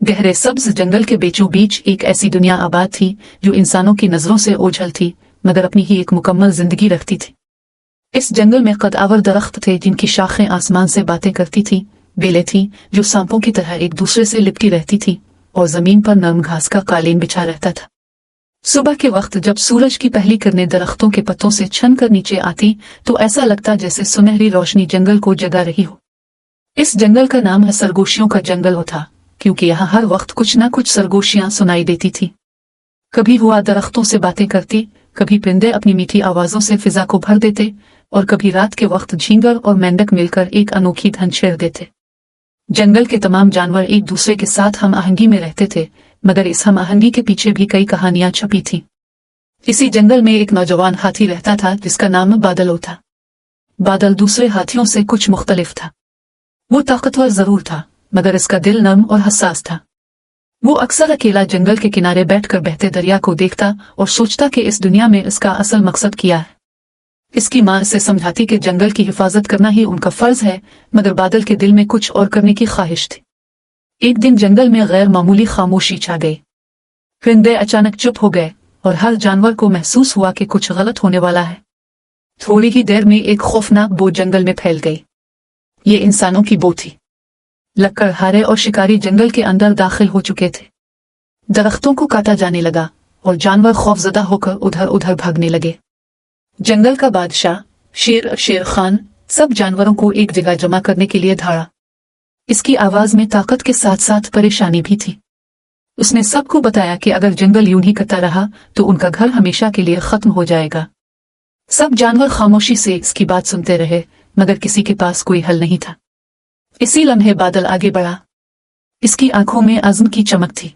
गहरे सब्ज जंगल के बीचों बीच एक ऐसी दुनिया आबाद थी जो इंसानों की नजरों से ओझल थी मगर अपनी ही एक मुकम्मल जिंदगी रखती थी। इस जंगल में कदआवर दरख्त थे जिनकी शाखें आसमान से बातें करती थीं, बेलें थीं जो सांपों की तरह एक दूसरे से लिपटी रहती थी और जमीन पर नरम घास का कालीन बिछा रहता था। सुबह के वक्त जब सूरज की पहली किरणें दरख्तों के पत्तों से छन कर नीचे आती तो ऐसा लगता जैसे सुनहरी रोशनी जंगल को जगा रही हो। इस जंगल का नाम है सरगोशियों का जंगल था, क्योंकि यहाँ हर वक्त कुछ न कुछ सरगोशियां सुनाई देती थी। कभी हुआ दरख्तों से बातें करती, कभी परिंदे अपनी मीठी आवाजों से फिजा को भर देते और कभी रात के वक्त झींगर और मेंढक मिलकर एक अनोखी धुन छेड़ देते। जंगल के तमाम जानवर एक दूसरे के साथ हम आहंगी में रहते थे, मगर इस हम आहंगी के पीछे भी कई कहानियां छुपी थीं। इसी जंगल में एक नौजवान हाथी रहता था जिसका नाम बादल था। बादल दूसरे हाथियों से कुछ मुख्तलिफ था। वो ताकतवर जरूर था मगर इसका दिल नर्म और हसास था। वो अक्सर अकेला जंगल के किनारे बैठकर बहते दरिया को देखता और सोचता कि इस दुनिया में इसका असल मकसद क्या है। इसकी मां इसे समझाती कि जंगल की हिफाजत करना ही उनका फर्ज है, मगर बादल के दिल में कुछ और करने की ख्वाहिश थी। एक दिन जंगल में गैर मामूली खामोशी छा गई। परिंदे अचानक चुप हो गए और हर जानवर को महसूस हुआ कि कुछ गलत होने वाला है। थोड़ी ही देर में एक खौफनाक बू जंगल में फैल गई। ये इंसानों की बू थी। लकड़हारे और शिकारी जंगल के अंदर दाखिल हो चुके थे। दरख्तों को काटा जाने लगा और जानवर खौफजदा होकर उधर उधर भागने लगे। जंगल का बादशाह शेर खान सब जानवरों को एक जगह जमा करने के लिए दौड़ा। इसकी आवाज में ताकत के साथ साथ परेशानी भी थी। उसने सबको बताया कि अगर जंगल यूं ही करता रहा तो उनका घर हमेशा के लिए खत्म हो जाएगा। सब जानवर खामोशी से इसकी बात सुनते रहे, मगर किसी के पास कोई हल नहीं था। इसी लम्हे बादल आगे बढ़ा। इसकी आंखों में अज़्म की चमक थी।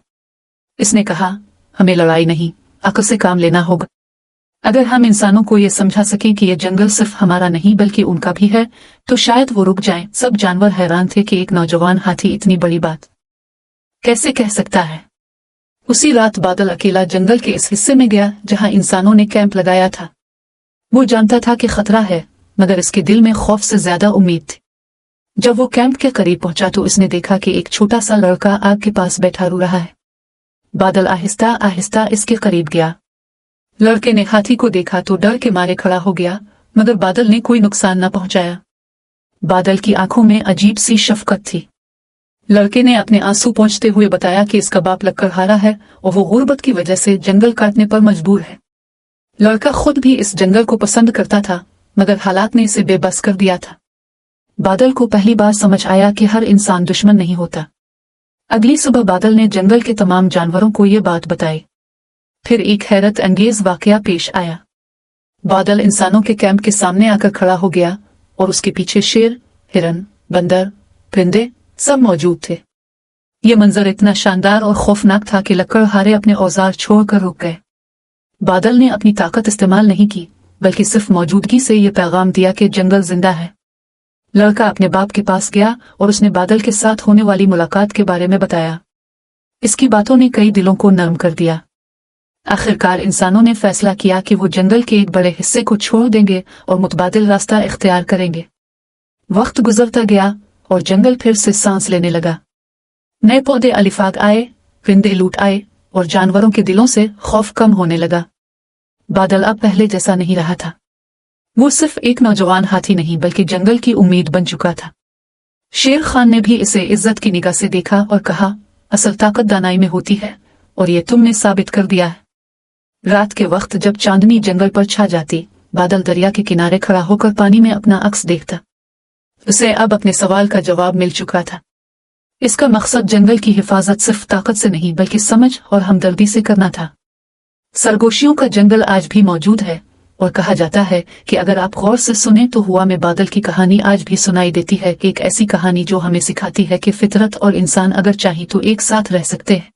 इसने कहा, हमें लड़ाई नहीं, अक्ल से काम लेना होगा। अगर हम इंसानों को ये समझा सकें कि ये जंगल सिर्फ हमारा नहीं बल्कि उनका भी है तो शायद वो रुक जाएं। सब जानवर हैरान थे कि एक नौजवान हाथी इतनी बड़ी बात कैसे कह सकता है। उसी रात बादल अकेला जंगल के इस हिस्से में गया जहां इंसानों ने कैंप लगाया था। वो जानता था कि खतरा है, मगर इसके दिल में खौफ से ज्यादा उम्मीद थी। जब वो कैंप के करीब पहुंचा तो उसने देखा कि एक छोटा सा लड़का आग के पास बैठा रो रहा है। बादल आहिस्ता आहिस्ता इसके करीब गया। लड़के ने हाथी को देखा तो डर के मारे खड़ा हो गया, मगर बादल ने कोई नुकसान न पहुंचाया। बादल की आंखों में अजीब सी शफकत थी। लड़के ने अपने आंसू पोंछते हुए बताया कि इसका बाप लकड़हारा है और वो गुर्बत की वजह से जंगल काटने पर मजबूर है। लड़का खुद भी इस जंगल को पसंद करता था, मगर हालात ने इसे बेबस कर दिया था। बादल को पहली बार समझ आया कि हर इंसान दुश्मन नहीं होता। अगली सुबह बादल ने जंगल के तमाम जानवरों को ये बात बताई। फिर एक हैरत अंगेज वाकया पेश आया। बादल इंसानों के कैंप के सामने आकर खड़ा हो गया और उसके पीछे शेर, हिरन, बंदर, परिंदे सब मौजूद थे। ये मंजर इतना शानदार और खौफनाक था कि लकड़हारे अपने औजार छोड़कर रुक गए। बादल ने अपनी ताकत इस्तेमाल नहीं की, बल्कि सिर्फ मौजूदगी से ये पैगाम दिया कि जंगल जिंदा है। लड़का अपने बाप के पास गया और उसने बादल के साथ होने वाली मुलाकात के बारे में बताया। इसकी बातों ने कई दिलों को नरम कर दिया। आखिरकार इंसानों ने फैसला किया कि वो जंगल के एक बड़े हिस्से को छोड़ देंगे और मुतबादिल रास्ता इख्तियार करेंगे। वक्त गुजरता गया और जंगल फिर से सांस लेने लगा। नए पौधे अलिफाग आए, परिंदे लूट आए और जानवरों के दिलों से खौफ कम होने लगा। बादल अब पहले जैसा नहीं रहा था। वो सिर्फ एक नौजवान हाथी नहीं बल्कि जंगल की उम्मीद बन चुका था। शेर खान ने भी इसे इज्जत की निगाह से देखा और कहा, असल ताकत दानाई में होती है और ये तुमने साबित कर दिया है। रात के वक्त जब चांदनी जंगल पर छा जाती, बादल दरिया के किनारे खड़ा होकर पानी में अपना अक्स देखता। उसे अब अपने सवाल का जवाब मिल चुका था। इसका मकसद जंगल की हिफाजत सिर्फ ताकत से नहीं बल्कि समझ और हमदर्दी से करना था। सरगोशियों का जंगल आज भी मौजूद है और कहा जाता है कि अगर आप गौर से सुने तो हुआ में बादल की कहानी आज भी सुनाई देती है। एक ऐसी कहानी जो हमें सिखाती है कि फितरत और इंसान अगर चाहे तो एक साथ रह सकते हैं।